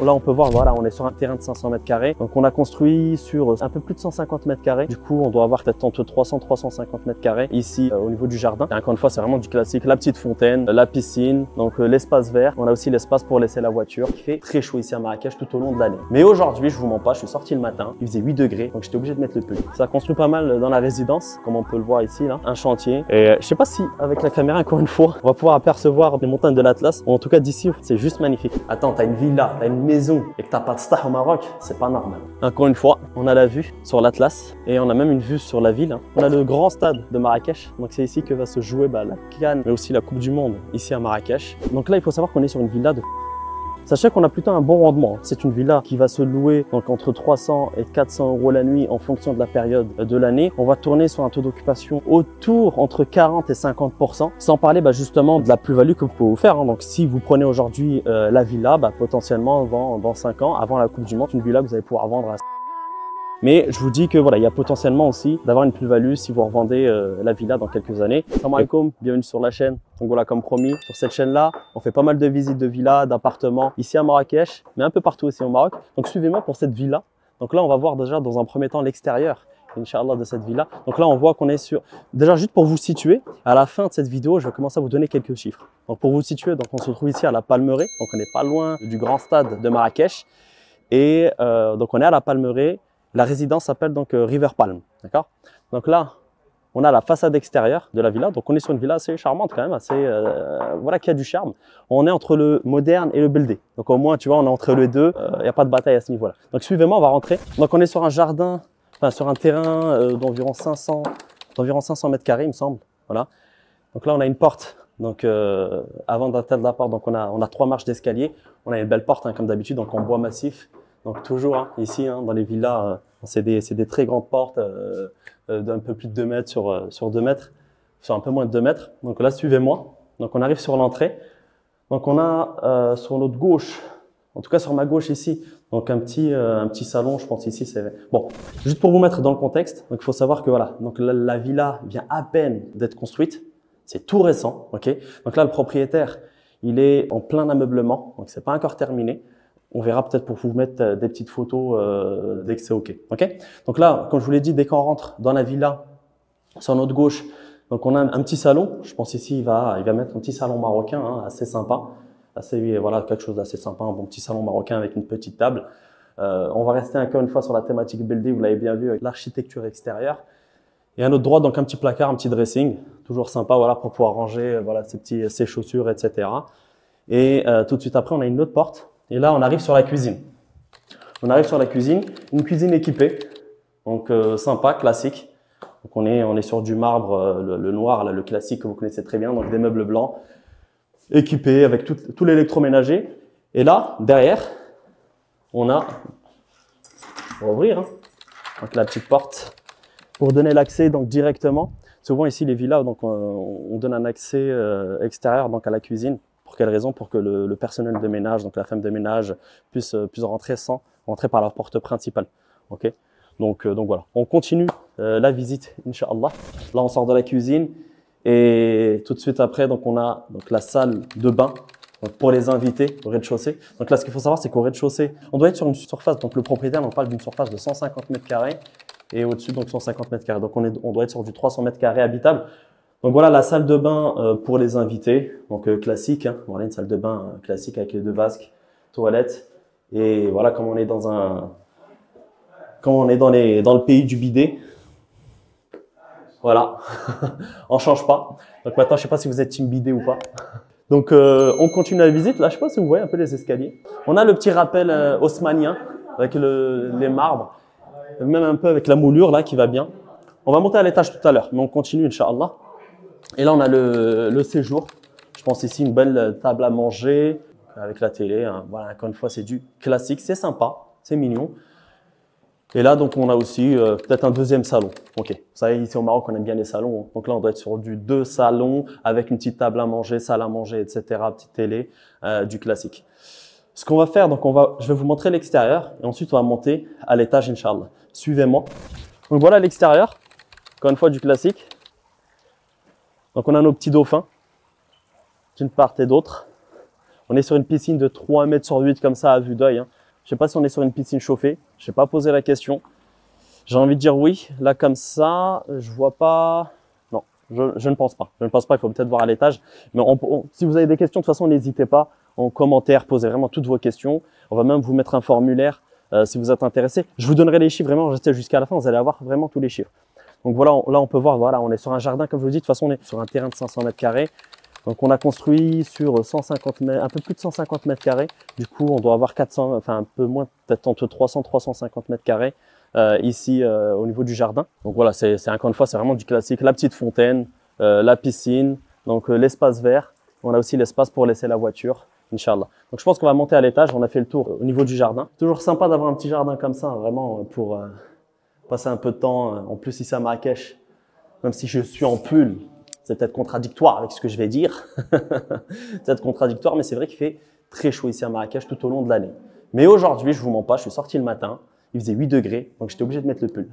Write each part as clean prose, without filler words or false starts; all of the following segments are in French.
Là, on peut voir, voilà, on est sur un terrain de 500 mètres carrés. Donc, on a construit sur un peu plus de 150 mètres carrés. Du coup, on doit avoir peut-être entre 300 et 350 mètres carrés ici au niveau du jardin. Et encore une fois, c'est vraiment du classique. La petite fontaine, la piscine, donc l'espace vert. On a aussi l'espace pour laisser la voiture. Il fait très chaud ici à Marrakech tout au long de l'année. Mais aujourd'hui, je vous mens pas, je suis sorti le matin. Il faisait 8 degrés, donc j'étais obligé de mettre le pull. Ça construit pas mal dans la résidence, comme on peut le voir ici, là. Un chantier. Et je sais pas si, avec la caméra, encore une fois, on va pouvoir apercevoir les montagnes de l'Atlas. En tout cas, d'ici, c'est juste magnifique. Attends, t'as une villa, t'as une maison et que t'as pas de star au Maroc, c'est pas normal. Encore une fois, on a la vue sur l'Atlas et on a même une vue sur la ville. On a le grand stade de Marrakech, donc c'est ici que va se jouer la CAN, mais aussi la Coupe du Monde ici à Marrakech. Donc là, il faut savoir qu'on est sur une villa de... Sachez qu'on a plutôt un bon rendement. C'est une villa qui va se louer donc entre 300 et 400 euros la nuit en fonction de la période de l'année. On va tourner sur un taux d'occupation autour entre 40 et 50%, sans parler justement de la plus-value que vous pouvez vous faire. Donc si vous prenez aujourd'hui la villa, potentiellement dans 5 ans, avant la Coupe du Monde, une villa que vous allez pouvoir vendre à... Mais je vous dis que voilà, il y a potentiellement aussi d'avoir une plus-value si vous revendez la villa dans quelques années. Salam alaikum, bienvenue sur la chaîne. Donc voilà, comme promis, sur cette chaîne-là, on fait pas mal de visites de villas, d'appartements ici à Marrakech, mais un peu partout aussi au Maroc. Donc suivez-moi pour cette villa. Donc là, on va voir déjà dans un premier temps l'extérieur, Inch'Allah, de cette villa. Donc là, on voit qu'on est sur... Déjà, juste pour vous situer, à la fin de cette vidéo, je vais commencer à vous donner quelques chiffres. Donc pour vous situer, donc on se trouve ici à la Palmeraie. Donc on n'est pas loin du grand stade de Marrakech. Et donc on est à la Palmeraie. La résidence s'appelle donc River Palm, d'accord? Donc là, on a la façade extérieure de la villa. Donc on est sur une villa assez charmante quand même, assez voilà, qui a du charme. On est entre le moderne et le buildé. Donc au moins, tu vois, on est entre les deux. Il n'y a pas de bataille à ce niveau-là. Donc suivez-moi, on va rentrer. Donc on est sur un jardin, enfin sur un terrain d'environ 500 mètres carrés, il me semble. Voilà. Donc là, on a une porte. Donc avant d'atteindre la porte, donc on a 3 marches d'escalier. On a une belle porte, comme d'habitude, donc en bois massif. Donc toujours ici, dans les villas, c'est des très grandes portes d'un peu plus de 2 mètres sur 2 mètres, sur un peu moins de 2 mètres. Donc là, suivez-moi. Donc on arrive sur l'entrée. Donc on a sur notre gauche, en tout cas sur ma gauche ici, donc un petit salon, je pense ici. C'est bon, juste pour vous mettre dans le contexte. Donc il faut savoir que voilà, donc la villa vient à peine d'être construite. C'est tout récent, ok. Donc là, le propriétaire, il est en plein ameublement, donc c'est pas encore terminé. On verra peut-être pour vous mettre des petites photos dès que c'est OK. OK. Donc là, comme je vous l'ai dit, dès qu'on rentre dans la villa, sur notre gauche, donc on a un petit salon. Je pense ici, il va mettre un petit salon marocain, assez sympa. Voilà, quelque chose d'assez sympa, un bon petit salon marocain avec une petite table. On va rester encore une fois sur la thématique building, vous l'avez bien vu, avec l'architecture extérieure. Et à notre droite, donc un petit placard, un petit dressing. Toujours sympa, voilà, pour pouvoir ranger voilà, ses chaussures, etc. Et tout de suite après, on a une autre porte. Et là, on arrive sur la cuisine. On arrive sur la cuisine, une cuisine équipée, donc sympa, classique. Donc on est sur du marbre, le noir, là, le classique que vous connaissez très bien, donc des meubles blancs, équipés avec tout l'électroménager. Et là, derrière, on va ouvrir donc la petite porte pour donner l'accès donc directement. Souvent ici les villas, donc on donne un accès extérieur donc à la cuisine. Pour quelle raison? Pour que le personnel de ménage, donc la femme de ménage, puisse rentrer sans rentrer par la porte principale. Ok. Donc voilà. On continue la visite, Inch'Allah. Là, on sort de la cuisine et tout de suite après, donc on a donc la salle de bain donc pour les invités au rez-de-chaussée. Donc là, ce qu'il faut savoir, c'est qu'au rez-de-chaussée, on doit être sur une surface. Donc le propriétaire, on parle d'une surface de 150 mètres carrés et au-dessus donc 150 mètres carrés. Donc on doit être sur du 300 mètres carrés habitable. Donc voilà la salle de bain pour les invités, donc classique, voilà une salle de bain classique avec les 2 vasques, toilettes, et voilà comme on est dans le pays du bidet, voilà, on change pas. Donc maintenant je sais pas si vous êtes team bidet ou pas. Donc on continue la visite. Là je sais pas si vous voyez un peu les escaliers. On a le petit rappel haussmannien avec les marbres, même un peu avec la moulure là qui va bien. On va monter à l'étage tout à l'heure, mais on continue Inch'Allah. Et là, on a le séjour. Je pense ici une belle table à manger avec la télé. Voilà, encore une fois, c'est du classique. C'est sympa, c'est mignon. Et là, donc, on a aussi peut-être un deuxième salon. Ok. Vous savez, ici au Maroc, on aime bien les salons. Donc là, on doit être sur du 2 salons avec une petite table à manger, salle à manger, etc. Petite télé, du classique. Ce qu'on va faire, donc je vais vous montrer l'extérieur et ensuite on va monter à l'étage, Inch'Allah. Suivez-moi. Donc voilà l'extérieur. Encore une fois, du classique. Donc on a nos petits dauphins, d'une part et d'autre. On est sur une piscine de 3 mètres sur 8 comme ça à vue d'œil. Hein. Je sais pas si on est sur une piscine chauffée. Je n'ai pas posé la question. J'ai envie de dire oui. Là comme ça, je vois pas. Non, je ne pense pas. Je ne pense pas. Il faut peut-être voir à l'étage. Mais si vous avez des questions, de toute façon, n'hésitez pas en commentaire. Posez vraiment toutes vos questions. On va même vous mettre un formulaire si vous êtes intéressé. Je vous donnerai les chiffres vraiment. Restez jusqu'à la fin. Vous allez avoir vraiment tous les chiffres. Donc voilà, là on peut voir. Voilà, on est sur un jardin comme je vous dis. De toute façon, on est sur un terrain de 500 mètres carrés. Donc on a construit sur 150 mètres, un peu plus de 150 mètres carrés. Du coup, on doit avoir 400, enfin un peu moins, peut-être entre 300 350 mètres carrés ici au niveau du jardin. Donc voilà, c'est encore une fois, c'est vraiment du classique. La petite fontaine, la piscine, donc l'espace vert. On a aussi l'espace pour laisser la voiture, Inch'Allah. Donc je pense qu'on va monter à l'étage. On a fait le tour au niveau du jardin. Toujours sympa d'avoir un petit jardin comme ça, vraiment pour passer un peu de temps. En plus ici à Marrakech, même si je suis en pull. C'est peut-être contradictoire avec ce que je vais dire. C'est peut-être contradictoire, mais c'est vrai qu'il fait très chaud ici à Marrakech tout au long de l'année. Mais aujourd'hui, je vous mens pas, je suis sorti le matin, il faisait 8 degrés, donc j'étais obligé de mettre le pull.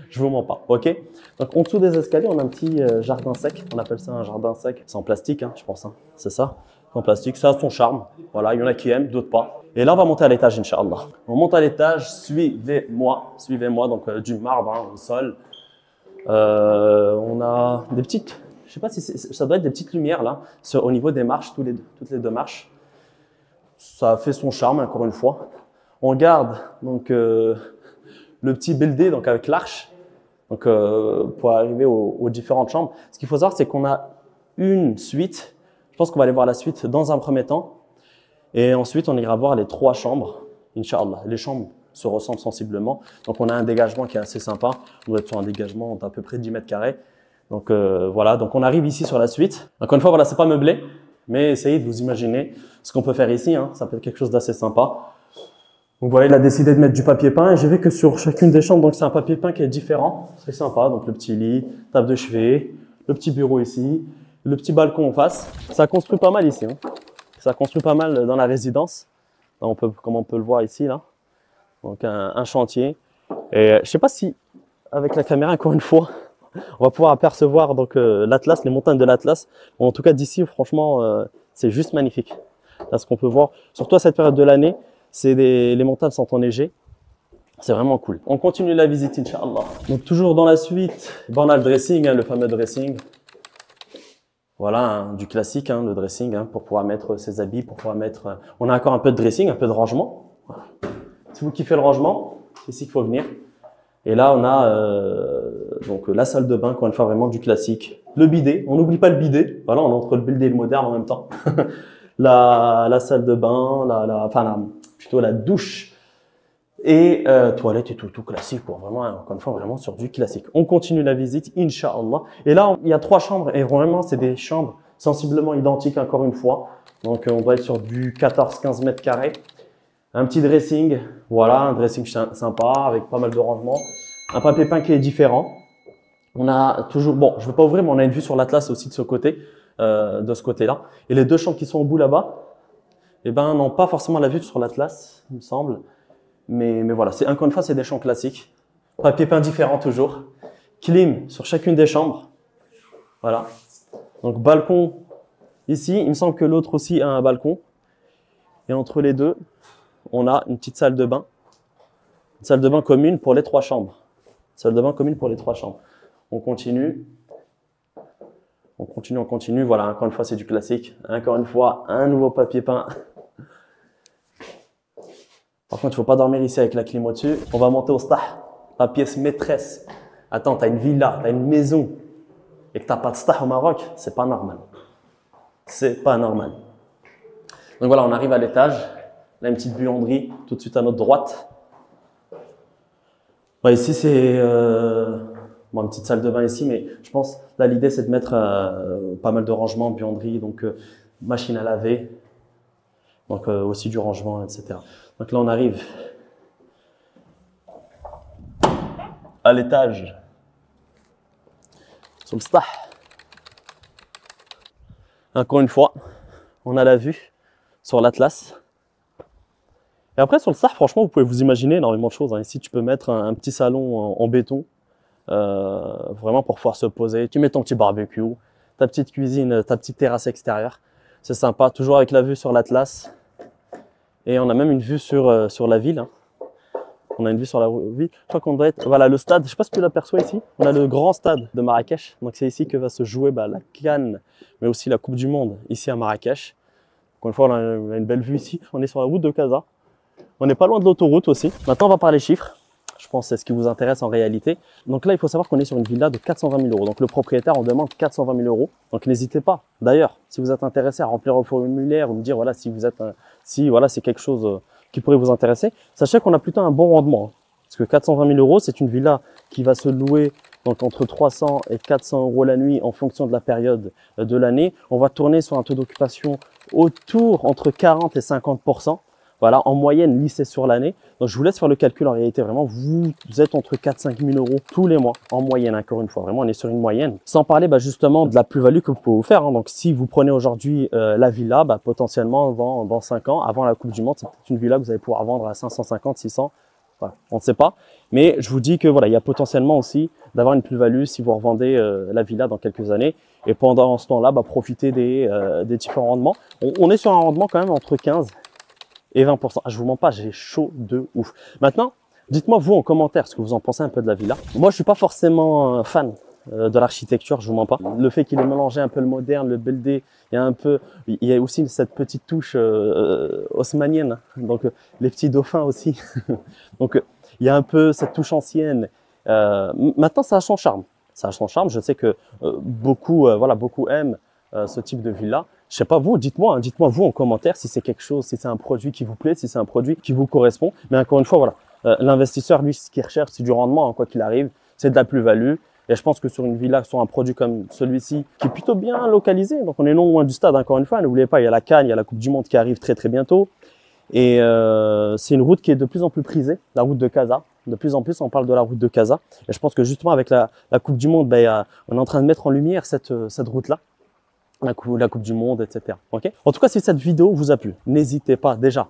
Je vous mens pas, ok? Donc en dessous des escaliers, on a un petit jardin sec, on appelle ça un jardin sec. C'est en plastique, hein, je pense, hein. C'est ça, en plastique, ça a son charme. Voilà, il y en a qui aiment, d'autres pas. Et là, on va monter à l'étage, Inch'Allah. On monte à l'étage, suivez-moi, donc du marbre hein, au sol. On a des petites, je sais pas si ça doit être des petites lumières là, au niveau des marches, toutes les deux marches. Ça fait son charme encore une fois. On garde donc le petit buildé donc avec l'arche, donc pour arriver aux différentes chambres. Ce qu'il faut savoir, c'est qu'on a une suite. Je pense qu'on va aller voir la suite dans un premier temps, et ensuite on ira voir les 3 chambres, Inch'Allah. Les chambres se ressemblent sensiblement. Donc on a un dégagement qui est assez sympa. On doit être sur un dégagement d'à peu près 10 mètres carrés. Donc voilà, donc on arrive ici sur la suite. Encore une fois, voilà, c'est pas meublé, mais essayez de vous imaginer ce qu'on peut faire ici. Hein. Ça peut être quelque chose d'assez sympa. Donc voilà, il a décidé de mettre du papier peint et j'ai vu que sur chacune des chambres, donc c'est un papier peint qui est différent. C'est sympa. Donc le petit lit, table de chevet, le petit bureau ici, le petit balcon en face. Ça construit pas mal ici. Hein. Ça construit pas mal dans la résidence. Là, comme on peut le voir ici là. Donc un chantier. Et je sais pas si avec la caméra encore une fois, on va pouvoir apercevoir donc l'Atlas, les montagnes de l'Atlas. Bon, en tout cas d'ici, franchement, c'est juste magnifique. Là, ce qu'on peut voir, surtout à cette période de l'année, les montagnes sont enneigées. C'est vraiment cool. On continue la visite, Inch'Allah. Donc toujours dans la suite, ben, on a le dressing, hein, le fameux dressing. Voilà, hein, du classique, hein, le dressing, hein, pour pouvoir mettre ses habits, pour pouvoir mettre. On a encore un peu de dressing, un peu de rangement. Voilà. Si vous kiffez le rangement, c'est ici qu'il faut venir. Et là, on a donc la salle de bain, encore une fois, vraiment du classique. Le bidet, on n'oublie pas le bidet. Voilà, on est entre le bidet et le moderne en même temps. la salle de bain, plutôt la douche et toilette et tout classique, quoi. Vraiment, encore une fois, vraiment sur du classique. On continue la visite, Inch'Allah. Et là, il y a 3 chambres et vraiment, c'est des chambres sensiblement identiques, encore une fois. Donc, on doit être sur du 14-15 mètres carrés. Un petit dressing, voilà, un dressing sympa avec pas mal de rangements. Un papier peint qui est différent. On a toujours, bon, je ne vais pas ouvrir, mais on a une vue sur l'Atlas aussi de ce côté, de ce côté-là. Et les 2 chambres qui sont au bout là-bas, eh ben, n'ont pas forcément la vue sur l'Atlas, il me semble. Mais voilà, encore une fois, c'est des chambres classiques. Papier peint différent toujours. Clim sur chacune des chambres. Voilà. Donc balcon ici, il me semble que l'autre aussi a un balcon. Et entre les deux, on a une petite salle de bain. Une salle de bain commune pour les 3 chambres. Salle de bain commune pour les 3 chambres. On continue. On continue. Voilà, encore une fois, c'est du classique. Encore une fois, un nouveau papier peint. Par contre, il ne faut pas dormir ici avec la clim au-dessus. On va monter au stah, la pièce maîtresse. Attends, tu as une villa, tu as une maison et que tu n'as pas de stah au Maroc, c'est pas normal. C'est pas normal. Donc voilà, on arrive à l'étage. Là, une petite buanderie tout de suite à notre droite. Ouais, ici, c'est bon, une petite salle de bain ici, mais je pense, là, l'idée, c'est de mettre pas mal de rangements, buanderie, donc machine à laver, donc aussi du rangement, etc. Donc là, on arrive à l'étage, sur le stah. Encore une fois, on a la vue sur l'Atlas. Et après, sur le stah, franchement, vous pouvez vous imaginer énormément de choses. Hein. Ici, tu peux mettre un petit salon en béton, vraiment pour pouvoir se poser. Tu mets ton petit barbecue, ta petite cuisine, ta petite terrasse extérieure. C'est sympa, toujours avec la vue sur l'Atlas. Et on a même une vue sur la ville. Hein. On a une vue sur la ville. Je crois qu'on doit être... Voilà, le stade, je sais pas si tu l'aperçois ici. On a le grand stade de Marrakech. Donc c'est ici que va se jouer la CAN, mais aussi la Coupe du Monde, ici à Marrakech. Encore une fois, on a une belle vue ici. On est sur la route de Casa. On n'est pas loin de l'autoroute aussi. Maintenant, on va parler chiffres. Je pense que c'est ce qui vous intéresse en réalité. Donc là, il faut savoir qu'on est sur une villa de 420 000 euros. Donc le propriétaire, on demande 420 000 euros. Donc n'hésitez pas. D'ailleurs, si vous êtes intéressé à remplir le formulaire ou me dire, voilà, si vous êtes, si voilà, c'est quelque chose qui pourrait vous intéresser, sachez qu'on a plutôt un bon rendement. Hein. Parce que 420 000 euros, c'est une villa qui va se louer donc entre 300 et 400 euros la nuit en fonction de la période de l'année. On va tourner sur un taux d'occupation autour entre 40 et 50%. Voilà, en moyenne lissée sur l'année. Donc, je vous laisse faire le calcul. En réalité, vraiment, vous êtes entre 4-5 000 euros tous les mois en moyenne, encore une fois. Vraiment, on est sur une moyenne. Sans parler justement de la plus-value que vous pouvez vous faire. Hein. Donc, si vous prenez aujourd'hui la villa, potentiellement, dans 5 ans, avant la Coupe du Monde, c'est peut-être une villa que vous allez pouvoir vendre à 550, 600. Voilà, on ne sait pas. Mais je vous dis que voilà, il y a potentiellement aussi d'avoir une plus-value si vous revendez la villa dans quelques années. Et pendant ce temps-là, profitez des différents rendements. On est sur un rendement quand même entre 15 et 20%. Ah, je vous mens pas, j'ai chaud de ouf. Maintenant, dites-moi vous en commentaire ce que vous en pensez un peu de la villa. Moi, je suis pas forcément fan de l'architecture, je vous mens pas. Le fait qu'il ait mélangé un peu le moderne, le BLD, il y a aussi cette petite touche haussmannienne, donc les petits dauphins aussi. Donc il y a un peu cette touche ancienne. Maintenant, ça a son charme. Ça a son charme. Je sais que beaucoup aiment ce type de villa. Je sais pas vous, dites-moi vous en commentaire si c'est quelque chose, si c'est un produit qui vous plaît, si c'est un produit qui vous correspond. Mais encore une fois, voilà, l'investisseur, lui, ce qu'il recherche, c'est du rendement, hein, quoi qu'il arrive, c'est de la plus-value. Et je pense que sur une villa, sur un produit comme celui-ci, qui est plutôt bien localisé, donc on est non loin du stade, encore une fois, n'oubliez pas, il y a la CAN, il y a la Coupe du Monde qui arrive très très bientôt. Et c'est une route qui est de plus en plus prisée, la route de Casa. De plus en plus, on parle de la route de Casa. Et je pense que justement, avec la Coupe du Monde, on est en train de mettre en lumière cette route-là. La coupe du Monde, etc. Okay, en tout cas, si cette vidéo vous a plu, n'hésitez pas déjà,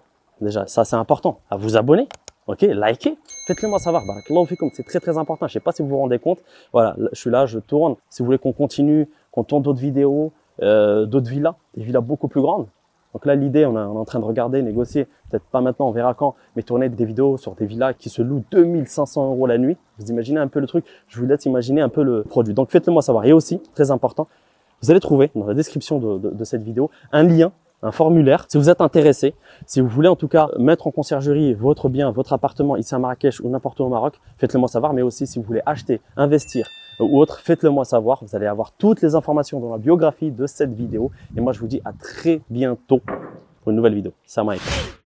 ça c'est important, à vous abonner, ok, likez, faites-le moi savoir. C'est très très important. Je sais pas si vous vous rendez compte. Voilà, je suis là, je tourne. Si vous voulez qu'on continue, qu'on tourne d'autres vidéos, d'autres villas, des villas beaucoup plus grandes. Donc là, l'idée, on est en train de regarder, négocier, peut-être pas maintenant, on verra quand, mais tourner des vidéos sur des villas qui se louent 2500 euros la nuit. Vous imaginez un peu le truc. Je vous laisse imaginer un peu le produit. Donc faites-le moi savoir. Et aussi, très important, vous allez trouver dans la description de cette vidéo un lien, un formulaire. Si vous êtes intéressé, si vous voulez en tout cas mettre en conciergerie votre bien, votre appartement ici à Marrakech ou n'importe où au Maroc, faites-le moi savoir. Mais aussi si vous voulez acheter, investir ou autre, faites-le moi savoir. Vous allez avoir toutes les informations dans la biographie de cette vidéo. Et moi, je vous dis à très bientôt pour une nouvelle vidéo. Salam alaikum.